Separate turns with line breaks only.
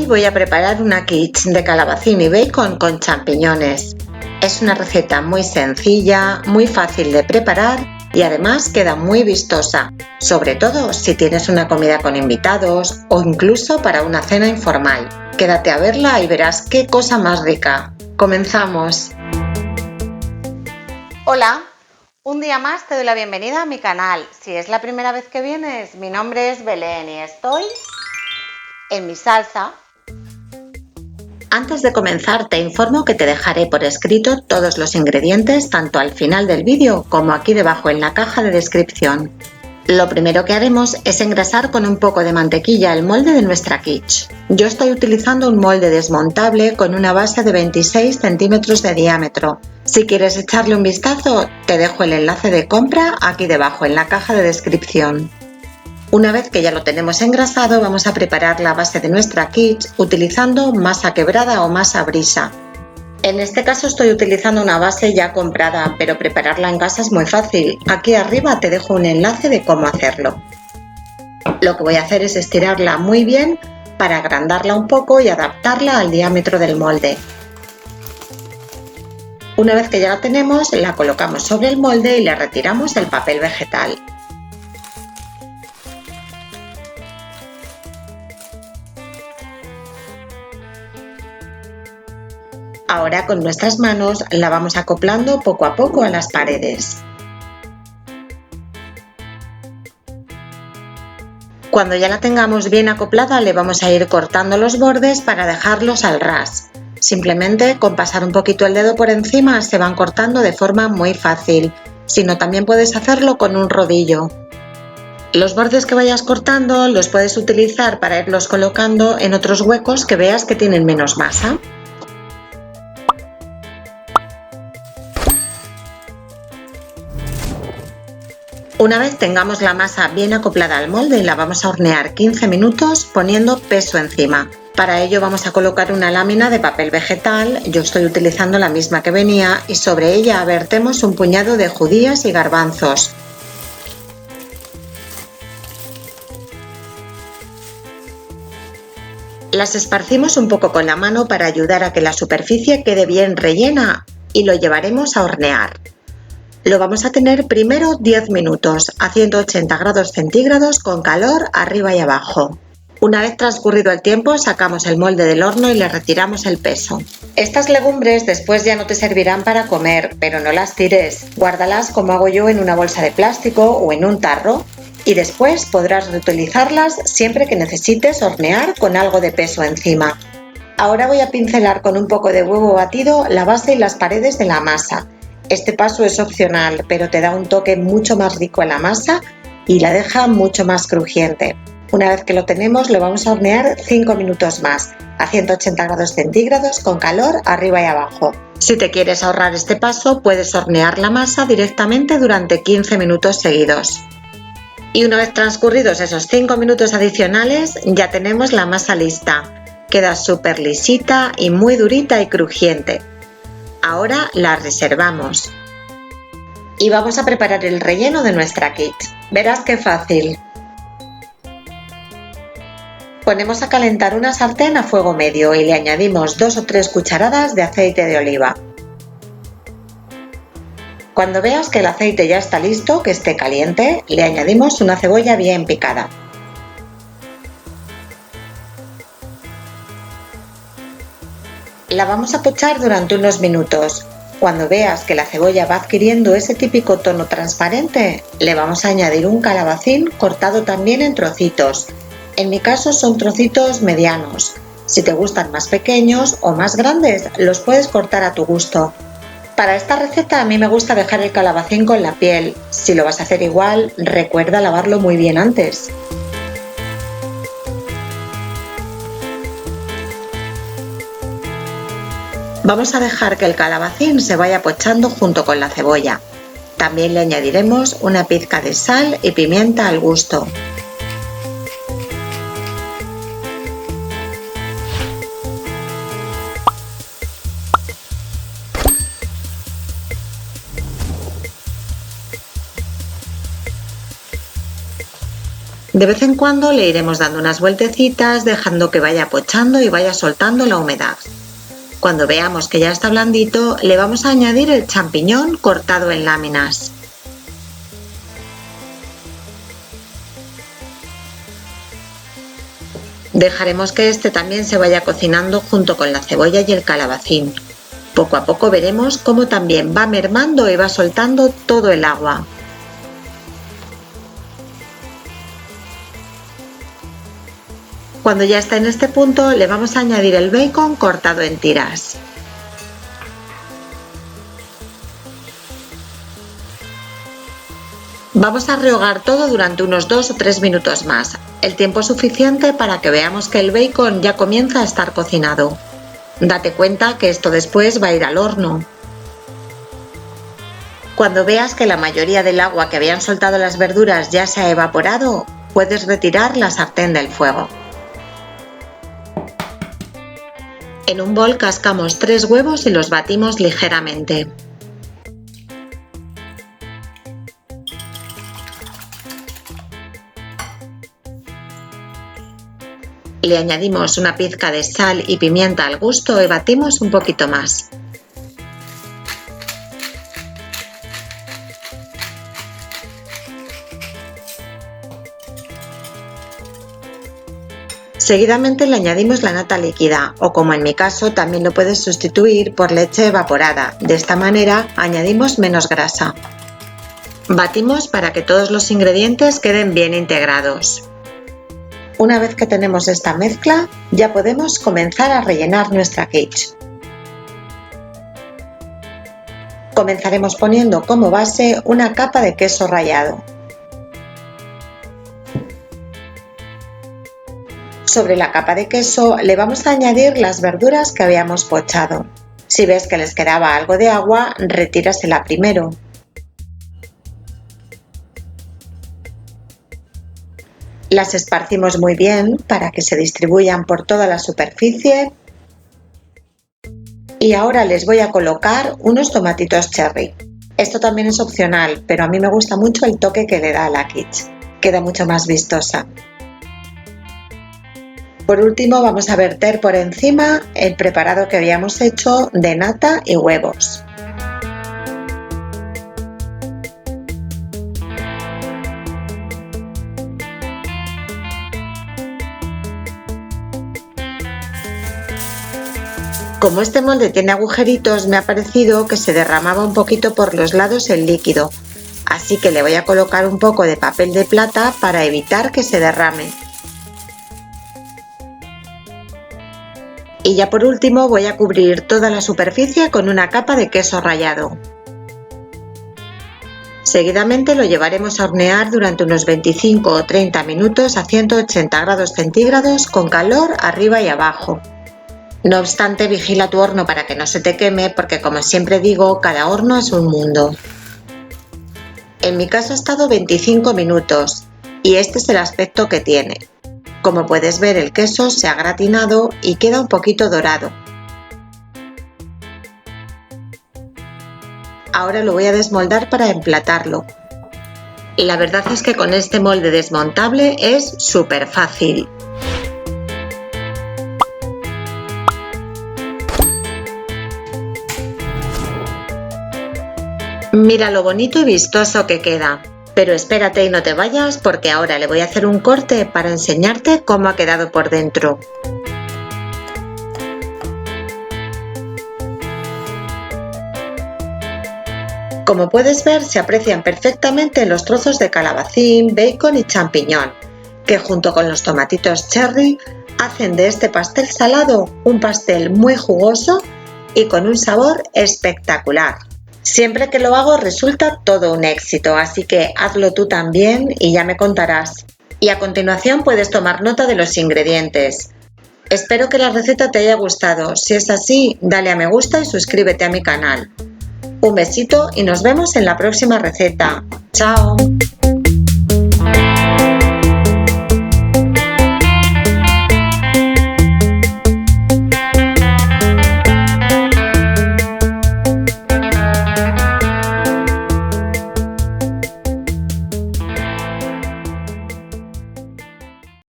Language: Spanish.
voy a preparar una quiche de calabacín y bacon con champiñones. Es una receta muy sencilla, muy fácil de preparar y además queda muy vistosa, sobre todo si tienes una comida con invitados o incluso para una cena informal. Quédate a verla y verás qué cosa más rica. ¡Comenzamos! Hola, un día más te doy la bienvenida a mi canal. Si es la primera vez que vienes, mi nombre es Belén y estoy en mi salsa. Antes de comenzar te informo que te dejaré por escrito todos los ingredientes tanto al final del vídeo como aquí debajo en la caja de descripción. Lo primero que haremos es engrasar con un poco de mantequilla el molde de nuestra quiche. Yo estoy utilizando un molde desmontable con una base de 26 centímetros de diámetro. Si quieres echarle un vistazo, te dejo el enlace de compra aquí debajo en la caja de descripción. Una vez que ya lo tenemos engrasado, vamos a preparar la base de nuestra quiche utilizando masa quebrada o masa brisa. En este caso estoy utilizando una base ya comprada, pero prepararla en casa es muy fácil. Aquí arriba te dejo un enlace de cómo hacerlo. Lo que voy a hacer es estirarla muy bien para agrandarla un poco y adaptarla al diámetro del molde. Una vez que ya la tenemos, la colocamos sobre el molde y le retiramos el papel vegetal. Ahora con nuestras manos la vamos acoplando poco a poco a las paredes. Cuando ya la tengamos bien acoplada le vamos a ir cortando los bordes para dejarlos al ras. Simplemente con pasar un poquito el dedo por encima se van cortando de forma muy fácil, si no también puedes hacerlo con un rodillo. Los bordes que vayas cortando los puedes utilizar para irlos colocando en otros huecos que veas que tienen menos masa. Una vez tengamos la masa bien acoplada al molde, la vamos a hornear 15 minutos poniendo peso encima. Para ello vamos a colocar una lámina de papel vegetal, yo estoy utilizando la misma que venía, y sobre ella vertemos un puñado de judías y garbanzos. Las esparcimos un poco con la mano para ayudar a que la superficie quede bien rellena y lo llevaremos a hornear. Lo vamos a tener primero 10 minutos a 180 grados centígrados con calor arriba y abajo. Una vez transcurrido el tiempo sacamos el molde del horno y le retiramos el peso. Estas legumbres después ya no te servirán para comer, pero no las tires. Guárdalas como hago yo en una bolsa de plástico o en un tarro y después podrás reutilizarlas siempre que necesites hornear con algo de peso encima. Ahora voy a pincelar con un poco de huevo batido la base y las paredes de la masa. Este paso es opcional, pero te da un toque mucho más rico a la masa y la deja mucho más crujiente. Una vez que lo tenemos, lo vamos a hornear 5 minutos más, a 180 grados centígrados con calor arriba y abajo. Si te quieres ahorrar este paso, puedes hornear la masa directamente durante 15 minutos seguidos. Y una vez transcurridos esos 5 minutos adicionales, ya tenemos la masa lista. Queda súper lisita y muy durita y crujiente. Ahora la reservamos y vamos a preparar el relleno de nuestra quiche. Verás qué fácil. Ponemos a calentar una sartén a fuego medio y le añadimos 2 o 3 cucharadas de aceite de oliva. Cuando veas que el aceite ya está listo, que esté caliente, le añadimos una cebolla bien picada. La vamos a pochar durante unos minutos. Cuando veas que la cebolla va adquiriendo ese típico tono transparente, le vamos a añadir un calabacín cortado también en trocitos. En mi caso son trocitos medianos. Si te gustan más pequeños o más grandes, los puedes cortar a tu gusto. Para esta receta a mí me gusta dejar el calabacín con la piel. Si lo vas a hacer igual, recuerda lavarlo muy bien antes. Vamos a dejar que el calabacín se vaya pochando junto con la cebolla. También le añadiremos una pizca de sal y pimienta al gusto. De vez en cuando le iremos dando unas vueltecitas, dejando que vaya pochando y vaya soltando la humedad. Cuando veamos que ya está blandito, le vamos a añadir el champiñón cortado en láminas. Dejaremos que este también se vaya cocinando junto con la cebolla y el calabacín. Poco a poco veremos cómo también va mermando y va soltando todo el agua. Cuando ya está en este punto, le vamos a añadir el bacon cortado en tiras. Vamos a rehogar todo durante unos 2 o 3 minutos más, el tiempo suficiente para que veamos que el bacon ya comienza a estar cocinado. Date cuenta que esto después va a ir al horno. Cuando veas que la mayoría del agua que habían soltado las verduras ya se ha evaporado, puedes retirar la sartén del fuego. En un bol cascamos 3 huevos y los batimos ligeramente. Le añadimos una pizca de sal y pimienta al gusto y batimos un poquito más. Seguidamente le añadimos la nata líquida o, como en mi caso, también lo puedes sustituir por leche evaporada. De esta manera añadimos menos grasa. Batimos para que todos los ingredientes queden bien integrados. Una vez que tenemos esta mezcla, ya podemos comenzar a rellenar nuestra quiche. Comenzaremos poniendo como base una capa de queso rallado. Sobre la capa de queso le vamos a añadir las verduras que habíamos pochado. Si ves que les quedaba algo de agua, retírasela primero. Las esparcimos muy bien para que se distribuyan por toda la superficie. Y ahora les voy a colocar unos tomatitos cherry. Esto también es opcional, pero a mí me gusta mucho el toque que le da a la quiche. Queda mucho más vistosa. Por último, vamos a verter por encima el preparado que habíamos hecho de nata y huevos. Como este molde tiene agujeritos, me ha parecido que se derramaba un poquito por los lados el líquido, así que le voy a colocar un poco de papel de plata para evitar que se derrame. Y ya por último voy a cubrir toda la superficie con una capa de queso rallado. Seguidamente lo llevaremos a hornear durante unos 25 o 30 minutos a 180 grados centígrados con calor arriba y abajo. No obstante, vigila tu horno para que no se te queme porque, como siempre digo, cada horno es un mundo. En mi caso ha estado 25 minutos y este es el aspecto que tiene. Como puedes ver, el queso se ha gratinado y queda un poquito dorado. Ahora lo voy a desmoldar para emplatarlo. La verdad es que con este molde desmontable es súper fácil. Mira lo bonito y vistoso que queda. Pero espérate y no te vayas porque ahora le voy a hacer un corte para enseñarte cómo ha quedado por dentro. Como puedes ver, se aprecian perfectamente los trozos de calabacín, bacon y champiñón, que junto con los tomatitos cherry hacen de este pastel salado un pastel muy jugoso y con un sabor espectacular. Siempre que lo hago resulta todo un éxito, así que hazlo tú también y ya me contarás. Y a continuación puedes tomar nota de los ingredientes. Espero que la receta te haya gustado. Si es así, dale a me gusta y suscríbete a mi canal. Un besito y nos vemos en la próxima receta. ¡Chao!